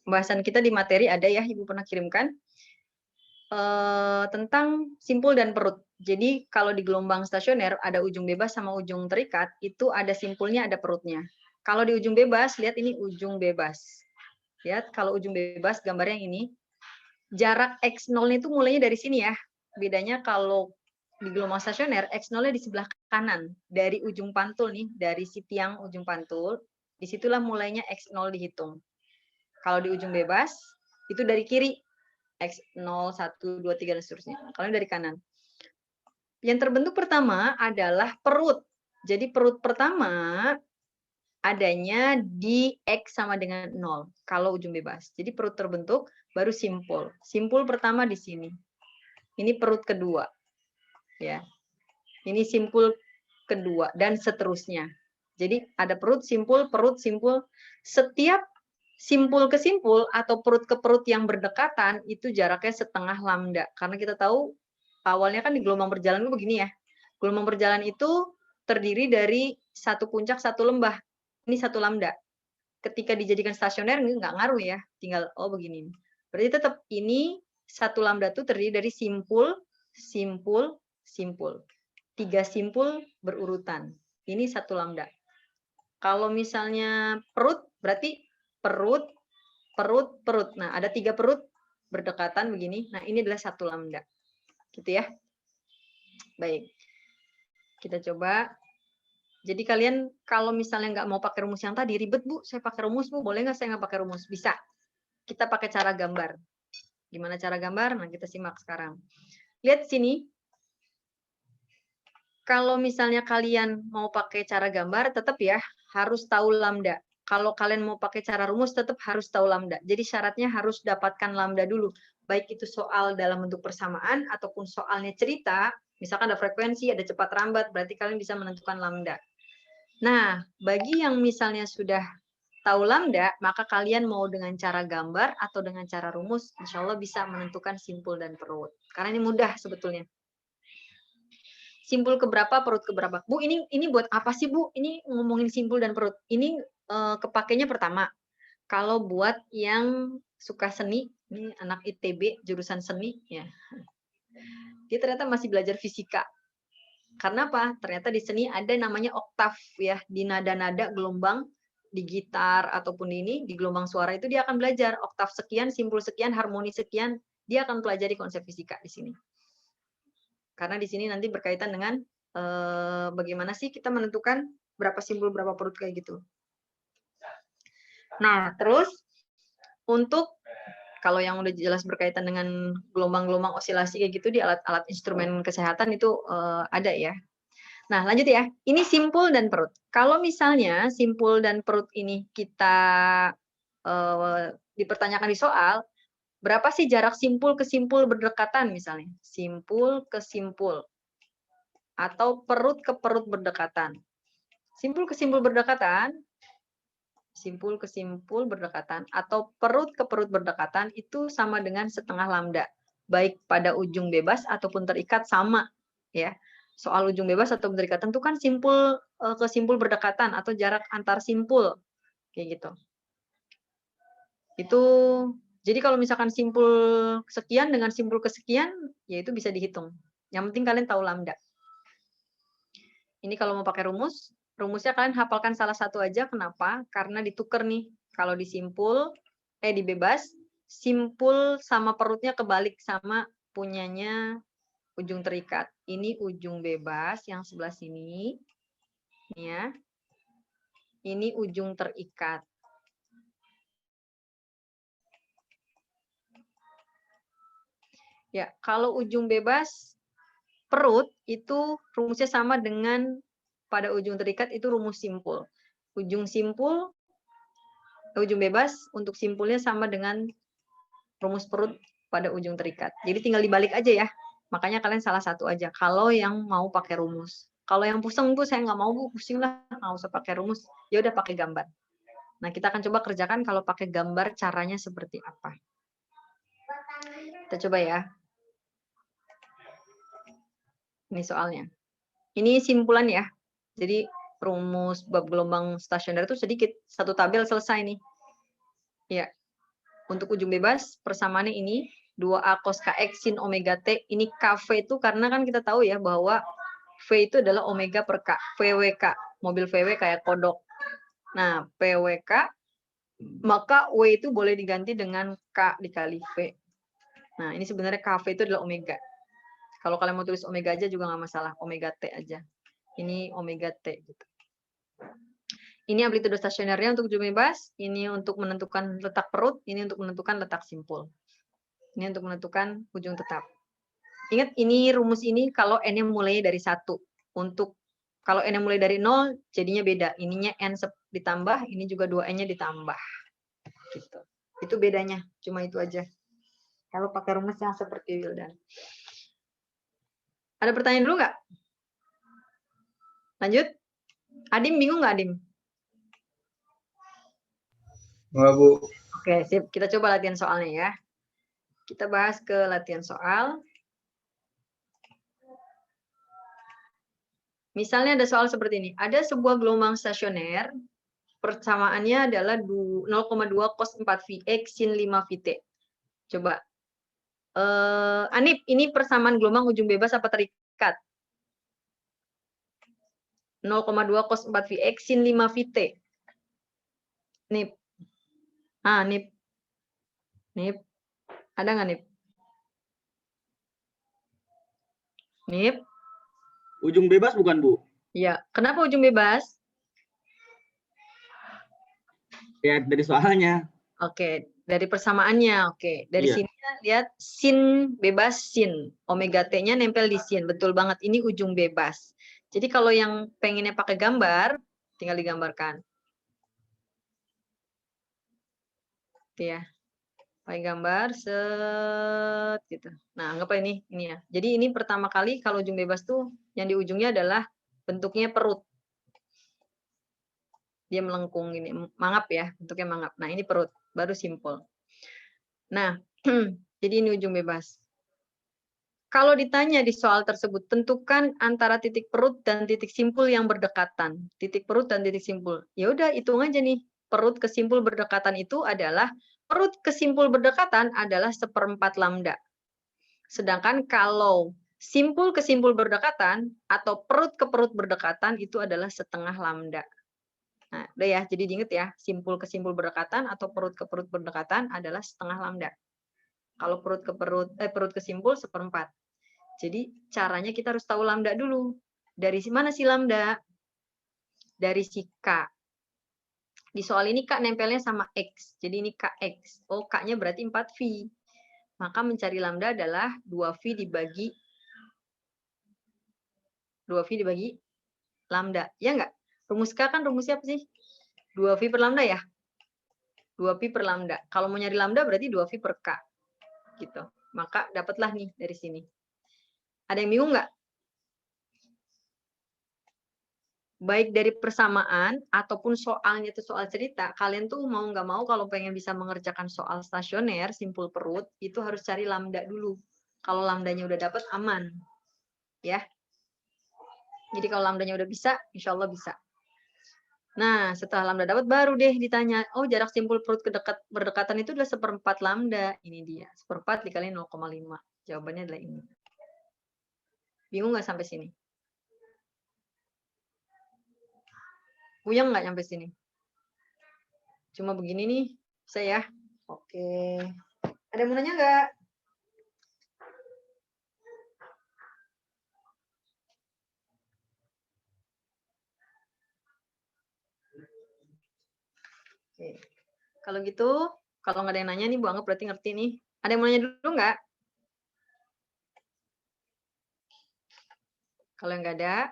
Pembahasan kita di materi ada ya, Ibu pernah kirimkan. Tentang simpul dan perut. Jadi kalau di gelombang stasioner ada ujung bebas sama ujung terikat, itu ada simpulnya, ada perutnya. Kalau di ujung bebas, lihat ini ujung bebas. Lihat kalau ujung bebas gambarnya yang ini. Jarak X0 itu mulainya dari sini ya. Bedanya kalau di gelombang stasioner, X0-nya di sebelah kanan. Dari ujung pantul nih, dari si tiang ujung pantul, disitulah mulainya X0 dihitung. Kalau di ujung bebas, itu dari kiri. X0, 1, 2, 3, dan seterusnya. Kalau dari kanan. Yang terbentuk pertama adalah perut. Jadi perut pertama adanya di X sama dengan 0. Kalau ujung bebas. Jadi perut terbentuk, baru simpul. Simpul pertama di sini. Ini perut kedua. Ya. Ini simpul kedua, dan seterusnya. Jadi ada perut, simpul, perut, simpul. Setiap simpul ke simpul atau perut ke perut yang berdekatan itu jaraknya setengah lambda. Karena kita tahu awalnya kan di gelombang berjalan itu begini ya. Gelombang berjalan itu terdiri dari satu puncak, satu lembah. Ini satu lambda. Ketika dijadikan stasioner ini nggak ngaruh ya. Tinggal oh begini. Berarti tetap ini satu lambda itu terdiri dari simpul, simpul, simpul. 3 simpul berurutan. Ini satu lambda. Kalau misalnya perut berarti perut, perut, perut. Nah, ada 3 perut berdekatan begini. Nah, ini adalah satu lambda. Gitu ya. Baik. Kita coba. Jadi kalian kalau misalnya nggak mau pakai rumus yang tadi, ribet Bu, saya pakai rumus Bu, boleh nggak saya nggak pakai rumus? Bisa. Kita pakai cara gambar. Gimana cara gambar? Nah, kita simak sekarang. Lihat sini. Kalau misalnya kalian mau pakai cara gambar, tetap ya harus tahu lambda. Kalau kalian mau pakai cara rumus, tetap harus tahu lambda. Jadi syaratnya harus dapatkan lambda dulu. Baik itu soal dalam bentuk persamaan, ataupun soalnya cerita, misalkan ada frekuensi, ada cepat rambat, berarti kalian bisa menentukan lambda. Nah, bagi yang misalnya sudah tahu lambda, maka kalian mau dengan cara gambar atau dengan cara rumus, insya Allah bisa menentukan simpul dan perut. Karena ini mudah sebetulnya. Simpul keberapa, perut keberapa. Bu, ini buat apa sih, Bu? Ini ngomongin simpul dan perut. Ini kepakainya pertama. Kalau buat yang suka seni, ini anak ITB jurusan seni ya. Dia ternyata masih belajar fisika. Karena apa? Ternyata di seni ada namanya oktav ya, di nada-nada gelombang di gitar ataupun di gelombang suara itu dia akan belajar oktav sekian, simpul sekian, harmoni sekian, dia akan pelajari konsep fisika di sini. Karena di sini nanti berkaitan dengan bagaimana sih kita menentukan berapa simpul, berapa perut kayak gitu. Nah, terus untuk kalau yang udah jelas berkaitan dengan gelombang-gelombang osilasi kayak gitu di alat-alat instrumen kesehatan itu ada ya. Nah, lanjut ya. Ini simpul dan perut. Kalau misalnya simpul dan perut ini kita dipertanyakan di soal, berapa sih jarak simpul ke simpul berdekatan misalnya? Simpul ke simpul. Atau perut ke perut berdekatan. Simpul ke simpul berdekatan, simpul ke simpul berdekatan, atau perut ke perut berdekatan itu sama dengan setengah lambda. Baik pada ujung bebas ataupun terikat sama. Ya. Soal ujung bebas atau berdekatan itu kan simpul ke simpul berdekatan atau jarak antar simpul. Kayak gitu. Itu jadi kalau misalkan simpul sekian dengan simpul kesekian, ya itu bisa dihitung. Yang penting kalian tahu lambda. Ini kalau mau pakai rumus, rumusnya kalian hafalkan salah satu aja. Kenapa? Karena ditukar nih. Kalau di simpul, di bebas, simpul sama perutnya kebalik sama punyanya ujung terikat. Ini ujung bebas yang sebelah sini. Ya. Ini ujung terikat. Ya, kalau ujung bebas perut itu rumusnya sama dengan pada ujung terikat itu rumus simpul. Ujung simpul, ujung bebas untuk simpulnya sama dengan rumus perut pada ujung terikat. Jadi tinggal dibalik aja ya. Makanya kalian salah satu aja. Kalau yang mau pakai rumus. Kalau yang pusing Bu, saya nggak mau Bu, pusing lah, nggak usah pakai rumus. Ya udah pakai gambar. Nah, kita akan coba kerjakan kalau pakai gambar caranya seperti apa. Kita coba ya. Ini soalnya. Ini simpulan ya. Jadi rumus bab gelombang stasioner itu sedikit. Satu tabel selesai nih. Ya. Untuk ujung bebas, persamaannya ini 2A cos KX sin omega T. Ini KV itu karena kan kita tahu ya bahwa V itu adalah omega per K. VWK. Mobil VW kayak kodok. Nah, PWK, maka W itu boleh diganti dengan K dikali V. Nah, ini sebenarnya KV itu adalah omega. Kalau kalian mau tulis omega aja juga nggak masalah. Omega T aja. Ini omega T. Gitu. Ini amplitudo stasionernya untuk ujung bebas. Ini untuk menentukan letak perut. Ini untuk menentukan letak simpul. Ini untuk menentukan ujung tetap. Ingat, ini rumus ini kalau N-nya mulai dari 1. Untuk kalau N-nya mulai dari 0, jadinya beda. Ininya N ditambah, ini juga 2N-nya ditambah. Gitu. Itu bedanya, cuma itu aja. Kalau pakai rumus yang seperti Wildan. Ada pertanyaan dulu nggak? Lanjut. Adim bingung nggak, Adim? Enggak, Bu. Oke, sip. Kita coba latihan soalnya ya. Kita bahas ke latihan soal. Misalnya ada soal seperti ini. Ada sebuah gelombang stasioner, persamaannya adalah 0,2 cos 4Vx sin 5Vt. Coba. Anip, ini persamaan gelombang ujung bebas apa terikat? 0,2 cos 4Vx sin 5Vt. Nip. Nip. Nip. Ada nggak, Nip? Nip. Ujung bebas bukan, Bu? Iya. Kenapa ujung bebas? Ya, dari soalnya. Oke, dari persamaannya. Oke, dari Iya. sini lihat sin bebas sin. Omega T-nya nempel di sin. Betul banget. Ini ujung bebas. Jadi kalau yang pengennya pakai gambar, tinggal digambarkan. Oke ya. Pakai gambar set gitu. Nah, anggap ini ya. Jadi ini pertama kali kalau ujung bebas tuh yang di ujungnya adalah bentuknya perut. Dia melengkung ini, mangap ya, bentuknya mangap. Nah, ini perut, baru simpul. Nah, jadi ini ujung bebas. Kalau ditanya di soal tersebut, tentukan antara titik perut dan titik simpul yang berdekatan. Titik perut dan titik simpul. Ya udah, hitung aja nih. Perut ke simpul berdekatan itu adalah perut ke simpul berdekatan adalah 1/4 lambda. Sedangkan kalau simpul ke simpul berdekatan atau perut ke perut berdekatan itu adalah 1/2 lambda. Nah, udah ya, jadi diingat ya, simpul ke simpul berdekatan atau perut ke perut berdekatan adalah 1/2 lambda. Kalau perut ke simpul 1/4. Jadi caranya kita harus tahu lambda dulu. Dari mana sih lambda? Dari si K. Di soal ini K nempelnya sama X. Jadi ini KX. Oh, K-nya berarti 4V. Maka mencari lambda adalah 2V dibagi lambda. Ya enggak? Rumus K kan rumusnya apa sih? 2V per lambda ya? 2V per lambda. Kalau mau nyari lambda berarti 2V per K. Gitu. Maka dapatlah nih dari sini. Ada yang bingung nggak? Baik dari persamaan ataupun soalnya itu soal cerita, kalian tuh mau nggak mau kalau pengen bisa mengerjakan soal stasioner, simpul perut, itu harus cari lambda dulu. Kalau lambdanya udah dapat, aman. Ya. Jadi kalau lambdanya udah bisa, insya Allah bisa. Nah, setelah lambda dapat, baru deh ditanya, oh jarak simpul perut berdekatan itu adalah 1/4 lambda. Ini dia, 1/4 dikali 0,5. Jawabannya adalah ini. Bingung nggak sampai sini? Puyeng nggak sampai sini? Cuma begini nih, bisa ya? Oke. Ada yang mau nanya nggak? Oke. Kalau gitu, kalau nggak ada yang nanya nih, Bu anggap berarti ngerti nih. Ada yang mau nanya dulu nggak? Kalau yang nggak ada,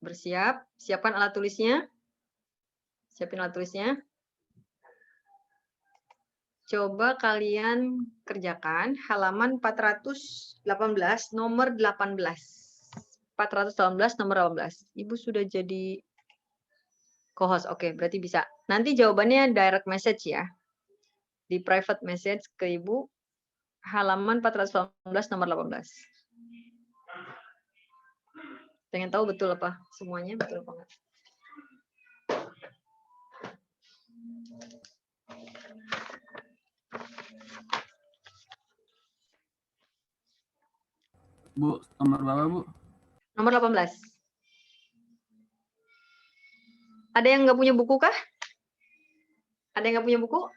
bersiap. Siapkan alat tulisnya. Siapin alat tulisnya. Coba kalian kerjakan halaman 418 nomor 18. 418 nomor 18. Ibu sudah jadi co-host. Oke, berarti bisa. Nanti jawabannya direct message ya. Di private message ke Ibu halaman 418 nomor 18. Pengen tahu betul apa semuanya, betul apa enggak? Bu, nomor berapa, Bu? Nomor 18. Ada yang nggak punya buku kah? Ada yang nggak punya buku?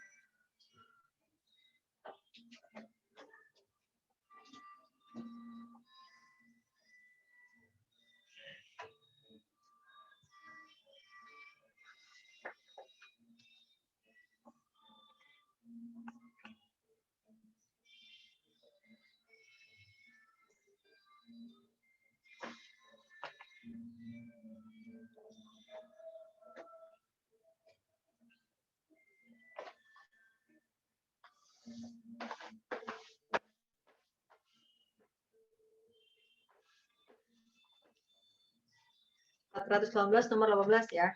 Nomor 18 ya.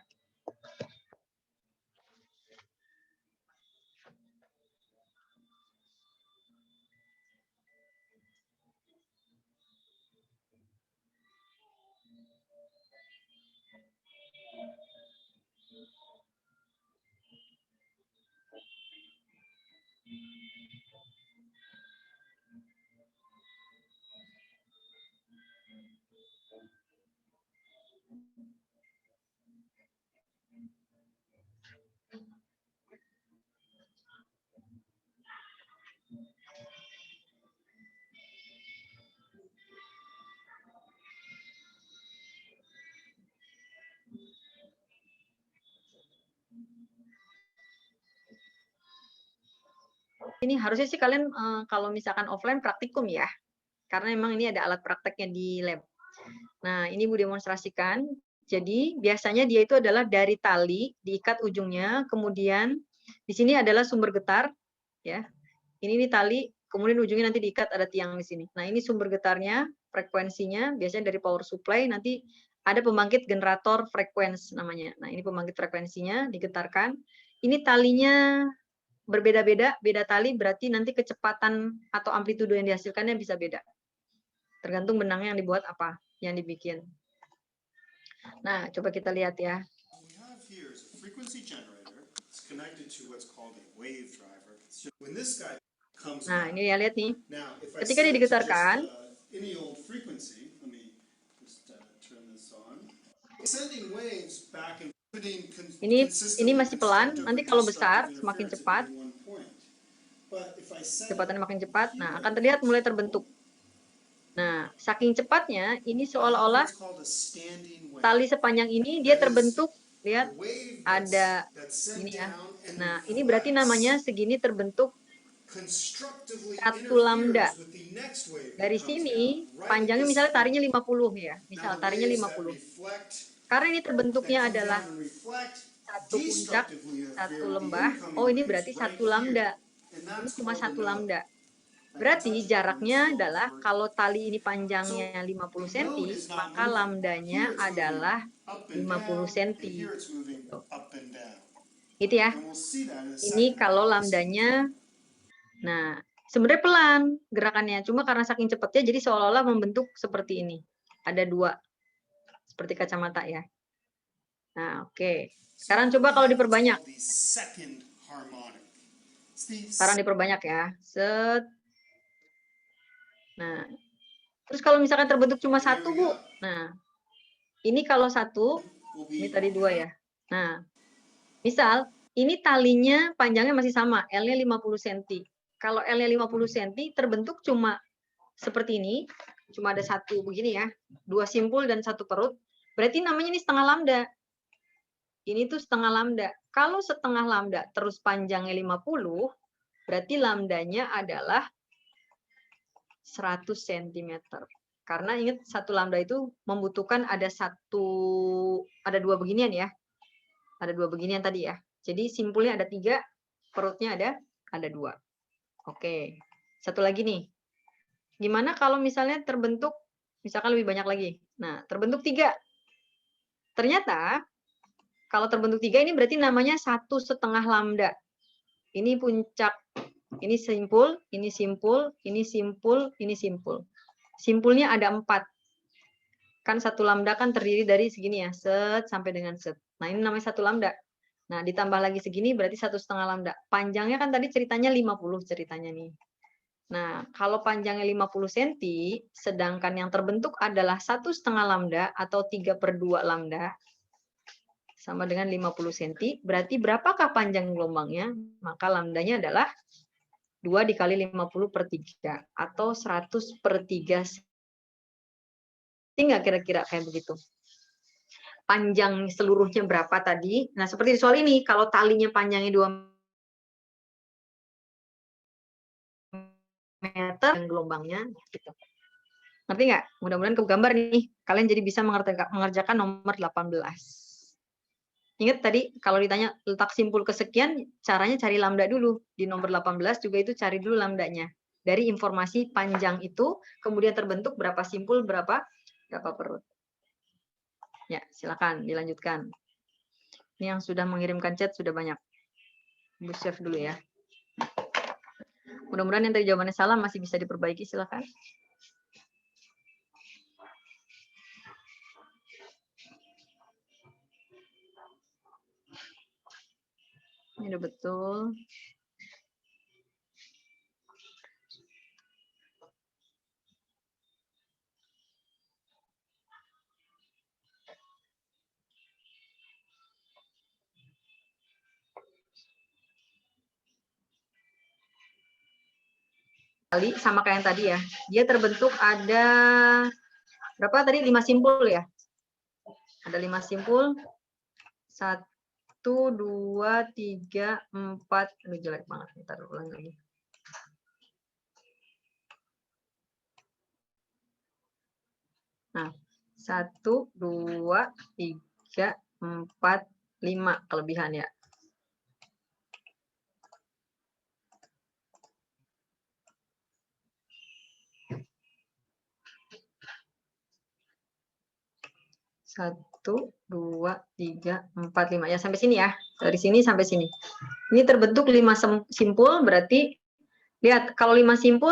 Ini harusnya sih kalian kalau misalkan offline praktikum ya. Karena memang ini ada alat prakteknya di lab. Nah, ini Bu demonstrasikan. Jadi, biasanya dia itu adalah dari tali, diikat ujungnya, kemudian di sini adalah sumber getar, ya. Ini tali, kemudian ujungnya nanti diikat, ada tiang di sini. Nah, ini sumber getarnya, frekuensinya, biasanya dari power supply, nanti ada pembangkit generator frekuensi namanya. Nah, ini pembangkit frekuensinya, digetarkan. Ini talinya berbeda-beda, beda tali berarti nanti kecepatan atau amplitudo yang dihasilkannya bisa beda. Tergantung benangnya yang dibuat apa, yang dibikin. Nah, coba kita lihat ya. Nah, ini ya, lihat nih. Ketika dia digetarkan, ini masih pelan, nanti kalau besar, semakin cepat, kecepatannya makin cepat, nah akan terlihat mulai terbentuk. Nah, saking cepatnya, ini seolah-olah tali sepanjang ini dia terbentuk, lihat, ada ini ya. Nah, ini berarti namanya segini terbentuk 1 lambda. Dari sini, panjangnya misalnya tarinya 50 ya, misal tarinya 50. Karena ini terbentuknya adalah satu puncak, satu lembah, oh ini berarti 1 lambda. Ini cuma 1 lambda. Berarti jaraknya adalah kalau tali ini panjangnya 50 cm, maka lambdanya adalah 50 cm. Gitu ya. Ini kalau lambdanya, nah sebenarnya pelan gerakannya, cuma karena saking cepatnya jadi seolah-olah membentuk seperti ini. Ada 2, seperti kacamata ya. Nah, oke. Sekarang coba kalau diperbanyak. Sekarang diperbanyak ya. Set. Nah, terus kalau misalkan terbentuk cuma 1, Bu. Nah, ini kalau 1, ini tadi 2 ya. Nah, misal ini talinya panjangnya masih sama, L-nya 50 cm. Kalau L-nya 50 cm terbentuk cuma seperti ini, cuma ada 1 begini ya, 2 simpul dan 1 perut, berarti namanya ini setengah lambda. Ini tuh setengah lambda. Kalau setengah lambda terus panjangnya 50, berarti lambdanya adalah 100 cm. Karena ingat 1 lambda itu membutuhkan ada 2 beginian ya. Ada 2 beginian tadi ya. Jadi simpulnya ada 3, perutnya ada 2. Oke. Satu lagi nih. Gimana kalau misalnya terbentuk, misalkan lebih banyak lagi. Nah, terbentuk 3. Ternyata kalau terbentuk 3 ini berarti namanya 1,5 lambda. Ini puncak, ini simpul, ini simpul, ini simpul, ini simpul. Simpulnya ada 4. Kan 1 lambda kan terdiri dari segini ya, set sampai dengan set. Nah, ini namanya 1 lambda. Nah, ditambah lagi segini berarti 1,5 lambda. Panjangnya kan tadi ceritanya 50 ceritanya nih. Nah, kalau panjangnya 50 cm, sedangkan yang terbentuk adalah 1,5 lambda atau 3/2 lambda, sama dengan 50 cm, berarti berapakah panjang gelombangnya? Maka lambdanya adalah 2 dikali 50/3, atau 100/3 cm. Nggak kira-kira kayak begitu? Panjang seluruhnya berapa tadi? Nah, seperti di soal ini, kalau talinya panjangnya 2 meter, dan gelombangnya gitu. Ngerti nggak? Mudah-mudahan kegambar nih. Kalian jadi bisa mengerjakan nomor 18. Ingat tadi, kalau ditanya letak simpul kesekian, caranya cari lambda dulu. Di nomor 18 juga itu cari dulu lambdanya. Dari informasi panjang itu, kemudian terbentuk berapa simpul, berapa perut. Ya, silakan dilanjutkan. Ini yang sudah mengirimkan chat sudah banyak. Ibu save dulu ya. Mudah-mudahan yang tadi jawabannya salah masih bisa diperbaiki, silakan. Ini udah betul. Kali sama kayak yang tadi ya. Dia terbentuk ada berapa tadi? 5 simpul ya. Ada 5 simpul. 1, 2, 3, 4. Aduh, jelek banget. Ntar ulang lagi. Nah, 1, 2, 3, 4, 5 kelebihan ya. Satu, 2, 3, 4, 5. Ya, sampai sini ya. Dari sini sampai sini. Ini terbentuk 5 simpul, berarti lihat, kalau 5 simpul,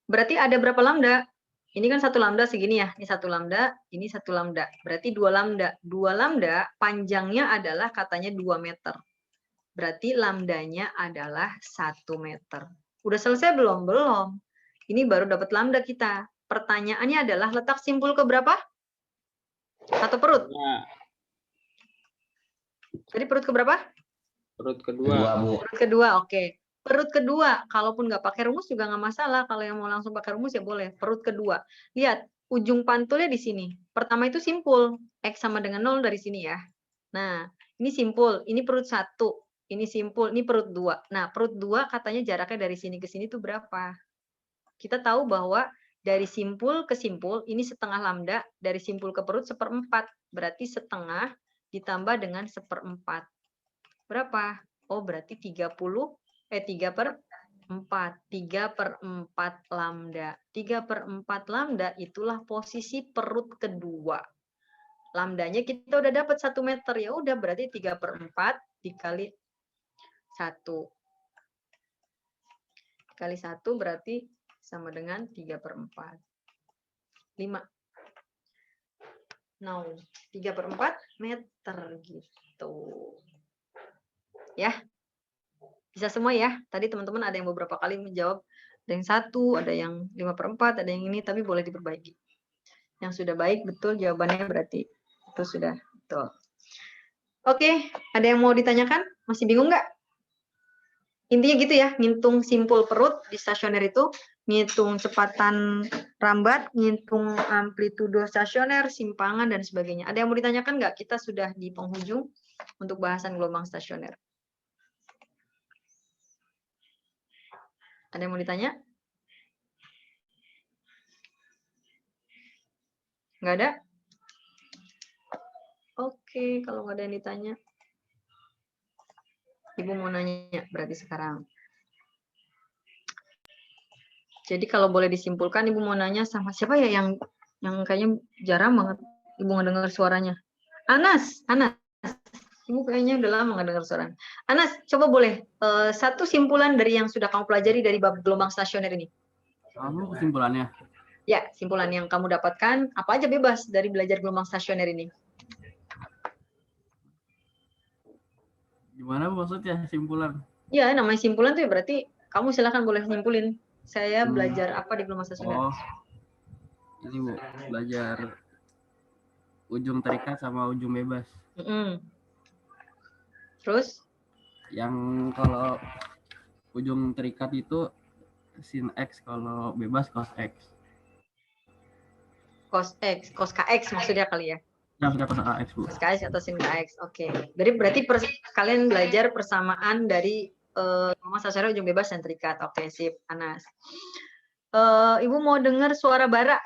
berarti ada berapa lambda? Ini kan 1 lambda segini ya. Ini 1 lambda, ini 1 lambda. Berarti 2 lambda. 2 lambda panjangnya adalah katanya 2 meter. Berarti lambdanya adalah 1 meter. Udah selesai belum? Belum. Ini baru dapat lambda kita. Pertanyaannya adalah letak simpul ke berapa? Atau perut? Jadi perut ke berapa? Perut kedua. Perut kedua, oke. Perut kedua, kalaupun nggak pakai rumus juga nggak masalah. Kalau yang mau langsung pakai rumus ya boleh. Perut kedua. Lihat, ujung pantulnya di sini. Pertama itu simpul. X sama dengan 0 dari sini ya. Nah, ini simpul. Ini perut 1. Ini simpul. Ini perut 2. Nah, perut 2 katanya jaraknya dari sini ke sini itu berapa? Kita tahu bahwa dari simpul ke simpul, ini setengah lambda. Dari simpul ke perut 1/4. Berarti setengah ditambah dengan 1/4. Berapa? Oh, berarti 3/4 lambda. 3/4 lambda itulah posisi perut kedua. Lambdanya kita udah dapat 1 meter. Ya udah, berarti 3/4 dikali 1. Kali 1 berarti sama dengan 3/4. 5. No, 3/4 meter gitu. Ya, bisa semua ya. Tadi teman-teman ada yang beberapa kali menjawab, ada yang 1, ada yang 5/4, ada yang ini, tapi boleh diperbaiki. Yang sudah baik betul jawabannya berarti itu sudah betul. Oke, ada yang mau ditanyakan? Masih bingung nggak? Intinya gitu ya, ngitung simpul perut di stasioner itu, ngitung kecepatan rambat, ngitung amplitudo stasioner, simpangan, dan sebagainya. Ada yang mau ditanyakan nggak? Kita sudah di penghujung untuk bahasan gelombang stasioner. Ada yang mau ditanya? Nggak ada? Oke, kalau nggak ada yang ditanya. Ibu mau nanya berarti sekarang. Jadi kalau boleh disimpulkan, Ibu mau nanya sama siapa ya yang kayaknya jarang banget Ibu ngedengar suaranya. Anas. Ibu kayaknya udah lama nggak dengar suara. Anas, coba boleh satu simpulan dari yang sudah kamu pelajari dari bab gelombang stasioner ini. Kamu kesimpulannya? Ya, simpulan yang kamu dapatkan, apa aja bebas dari belajar gelombang stasioner ini. Gimana maksudnya simpulan? Ya, namanya simpulan tuh ya berarti kamu silakan boleh nyimpulin. Saya belajar apa di gelombang stasioner? Oh, ini Bu, belajar ujung terikat sama ujung bebas. Terus? Yang kalau ujung terikat itu sin X, kalau bebas cos X. Cos X, cos KX maksudnya kali ya? Yang sudah cos KX, Bu. Cos KX atau sin KX, oke. Berarti kalian belajar persamaan dari gelombang stasioner ujung bebas dan terikat. Oke, sip, Anas. Ibu mau dengar suara bara?